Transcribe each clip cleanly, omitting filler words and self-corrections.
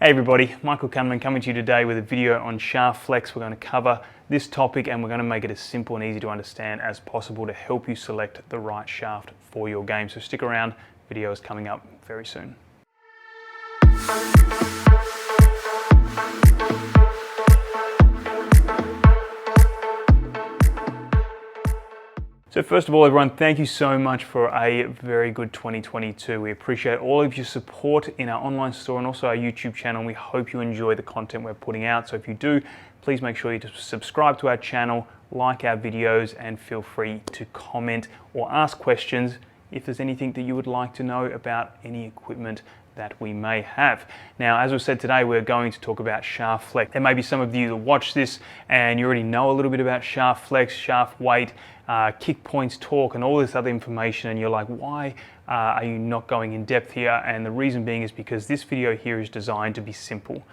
Hey everybody, Michael Kunman coming to you today with a video on shaft flex. We're going to cover this topic and we're going to make it as simple and easy to understand as possible to help you select the right shaft for your game. So stick around, video is coming up very soon. So first of all, everyone, thank you so much for a very good 2022. We appreciate all of your support in our online store and also our YouTube channel. We hope you enjoy the content we're putting out. So if you do, please make sure you subscribe to our channel, like our videos, and feel free to comment or ask questions if there's anything that you would like to know about any equipment that we may have. Now, as we said today, we're going to talk about shaft flex. There may be some of you that watch this and you already know a little bit about shaft flex, shaft weight, kick points, torque, and all this other information, and you're like, why are you not going in depth here? And the reason being is because this video here is designed to be simple.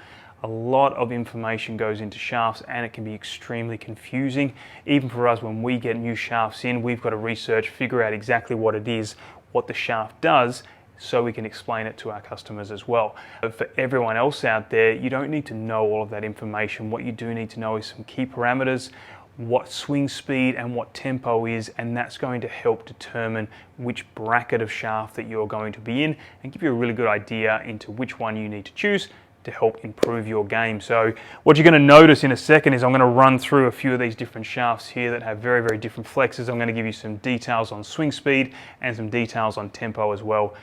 A lot of information goes into shafts and it can be extremely confusing. Even for us, when we get new shafts in, we've got to research, figure out exactly what it is, what the shaft does, so we can explain it to our customers as well. But for everyone else out there, you don't need to know all of that information. What you do need to know is some key parameters, what swing speed and what tempo is, and that's going to help determine which bracket of shaft that you're going to be in and give you a really good idea into which one you need to choose to help improve your game. So what you're going to notice in a second is I'm going to run through a few of these different shafts here that have very, very different flexes. I'm going to give you some details on swing speed and some details on tempo as well,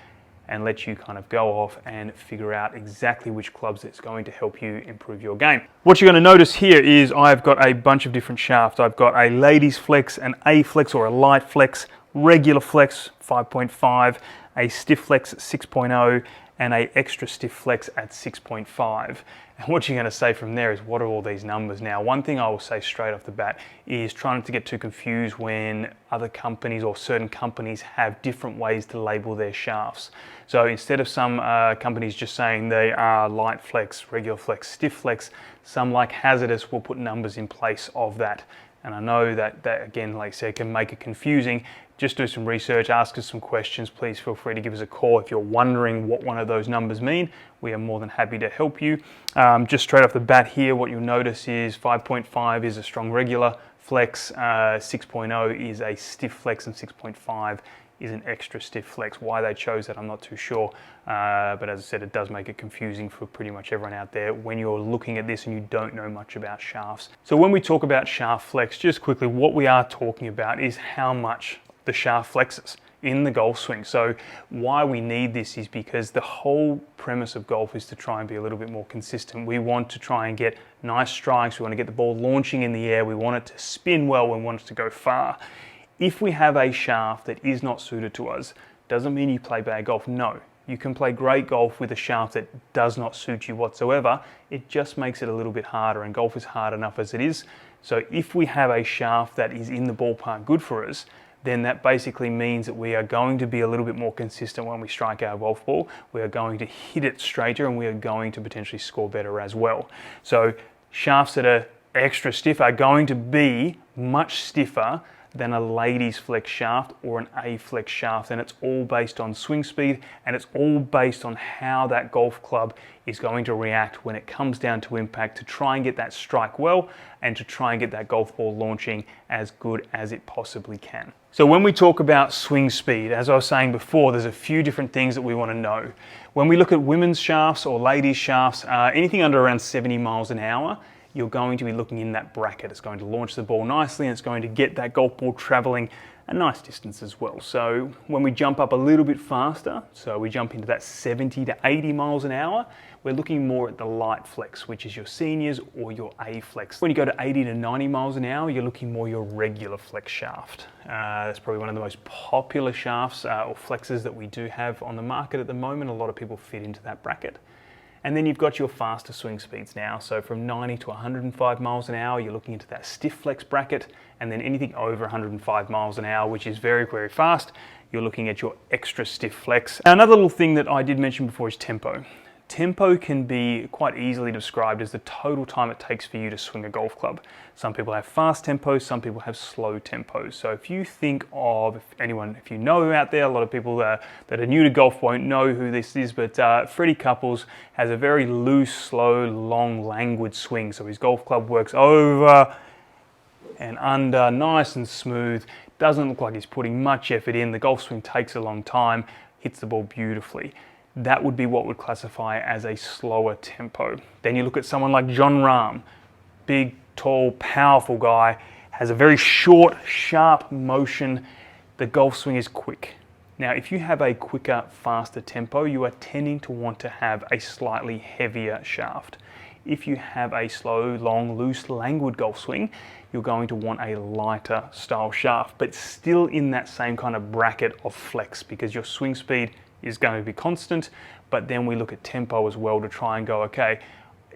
and let you kind of go off and figure out exactly which clubs that's going to help you improve your game. What you're going to notice here is I've got a bunch of different shafts. I've got a ladies flex, an A flex or a light flex, regular flex 5.5, a stiff flex 6.0, and a extra stiff flex at 6.5. And what you're going to say from there is, what are all these numbers now? One thing I will say straight off the bat is try not to get too confused when other companies or certain companies have different ways to label their shafts. So instead of some companies just saying they are light flex, regular flex, stiff flex, some like hazardous will put numbers in place of that. And I know that again, like I said, can make it confusing. Just do some research, ask us some questions. Please feel free to give us a call if you're wondering what one of those numbers mean. We are more than happy to help you. Just straight off the bat here, what you'll notice is 5.5 is a strong regular flex, 6.0 is a stiff flex, and 6.5 is an extra stiff flex. Why they chose that, I'm not too sure. But as I said, it does make it confusing for pretty much everyone out there when you're looking at this and you don't know much about shafts. So when we talk about shaft flex, just quickly, what we are talking about is how much the shaft flexes in the golf swing. So why we need this is because the whole premise of golf is to try and be a little bit more consistent. We want to try and get nice strikes. We want to get the ball launching in the air. We want it to spin well. We want it to go far. If we have a shaft that is not suited to us, doesn't mean you play bad golf. No, you can play great golf with a shaft that does not suit you whatsoever. It just makes it a little bit harder, and golf is hard enough as it is. So if we have a shaft that is in the ballpark good for us, then that basically means that we are going to be a little bit more consistent when we strike our golf ball. We are going to hit it straighter and we are going to potentially score better as well. So shafts that are extra stiff are going to be much stiffer than a ladies flex shaft or an A flex shaft, and it's all based on swing speed, and it's all based on how that golf club is going to react when it comes down to impact to try and get that strike well and to try and get that golf ball launching as good as it possibly can. So when we talk about swing speed, as I was saying before, there's a few different things that we want to know. When we look at women's shafts or ladies shafts, anything under around 70 miles an hour, you're going to be looking in that bracket. It's going to launch the ball nicely and it's going to get that golf ball traveling a nice distance as well. So when we jump up a little bit faster, so we jump into that 70 to 80 miles an hour, we're looking more at the light flex, which is your seniors or your A flex. When you go to 80 to 90 miles an hour, you're looking more your regular flex shaft. That's probably one of the most popular shafts or flexes that we do have on the market at the moment. A lot of people fit into that bracket. And then you've got your faster swing speeds now. So from 90 to 105 miles an hour, you're looking into that stiff flex bracket. And then anything over 105 miles an hour, which is very, very fast, you're looking at your extra stiff flex. Another little thing that I did mention before is tempo. Tempo can be quite easily described as the total time it takes for you to swing a golf club. Some people have fast tempos, some people have slow tempos. So if you think of, if you know out there, a lot of people that are new to golf won't know who this is, but Freddie Couples has a very loose, slow, long, languid swing. So his golf club works over and under, nice and smooth. Doesn't look like he's putting much effort in. The golf swing takes a long time, hits the ball beautifully. That would be what would classify as a slower tempo. Then you look at someone like Jon Rahm, big, tall, powerful guy, has a very short, sharp motion. The golf swing is quick. Now, if you have a quicker, faster tempo, you are tending to want to have a slightly heavier shaft. If you have a slow, long, loose, languid golf swing, you're going to want a lighter style shaft, but still in that same kind of bracket of flex, because your swing speed is going to be constant. But then we look at tempo as well to try and go, okay,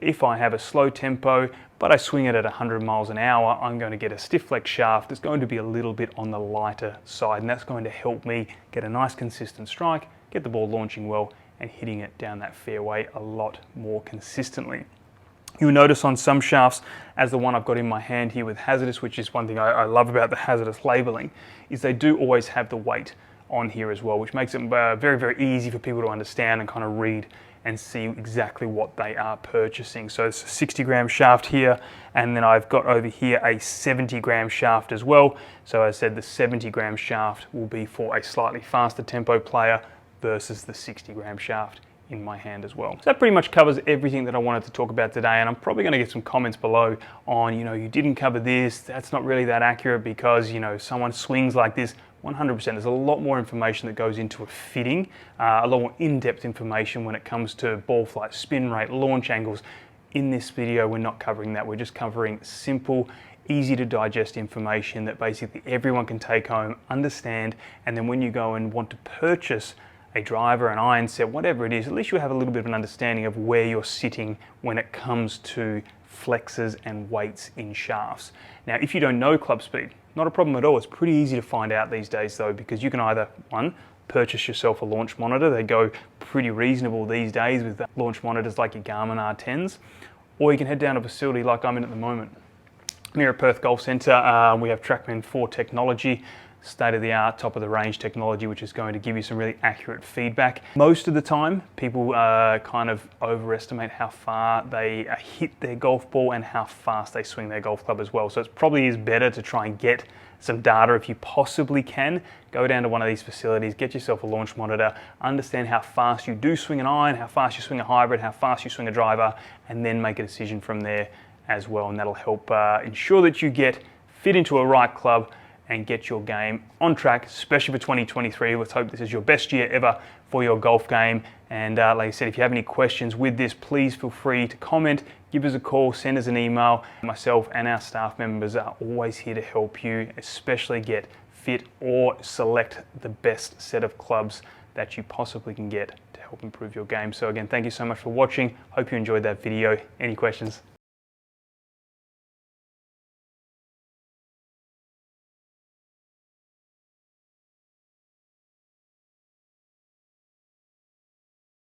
if I have a slow tempo, but I swing it at 100 miles an hour, I'm going to get a stiff flex shaft that's going to be a little bit on the lighter side, and that's going to help me get a nice consistent strike, get the ball launching well, and hitting it down that fairway a lot more consistently. You'll notice on some shafts, as the one I've got in my hand here with hazardous, which is one thing I love about the hazardous labeling, is they do always have the weight on here as well, which makes it very, very easy for people to understand and kind of read and see exactly what they are purchasing. So it's a 60-gram shaft here, and then I've got over here a 70-gram shaft as well. So as I said, the 70-gram shaft will be for a slightly faster tempo player versus the 60-gram shaft in my hand as well. So that pretty much covers everything that I wanted to talk about today, and I'm probably going to get some comments below on, you didn't cover this, that's not really that accurate because, someone swings like this. 100%. There's a lot more information that goes into a fitting, a lot more in-depth information when it comes to ball flight, spin rate, launch angles. In this video, we're not covering that. We're just covering simple, easy to digest information that basically everyone can take home, understand, and then when you go and want to purchase a driver, an iron set, whatever it is, at least you have a little bit of an understanding of where you're sitting when it comes to flexes and weights in shafts. Now, if you don't know club speed, not a problem at all. It's pretty easy to find out these days though, because you can either, one, purchase yourself a launch monitor. They go pretty reasonable these days with launch monitors like your Garmin R10s, or you can head down to a facility like I'm in at the moment. Here at Perth Golf Centre, we have TrackMan 4 technology, state-of-the-art, top-of-the-range technology, which is going to give you some really accurate feedback. Most of the time, people kind of overestimate how far they hit their golf ball and how fast they swing their golf club as well. So it probably is better to try and get some data if you possibly can. Go down to one of these facilities, get yourself a launch monitor, understand how fast you do swing an iron, how fast you swing a hybrid, how fast you swing a driver, and then make a decision from there as well. And that'll help ensure that you get fit into a right club and get your game on track, especially for 2023. Let's hope this is your best year ever for your golf game. And like I said, if you have any questions with this, please feel free to comment, give us a call, send us an email. Myself and our staff members are always here to help you, especially get fit or select the best set of clubs that you possibly can get to help improve your game. So again, thank you so much for watching. Hope you enjoyed that video. Any questions?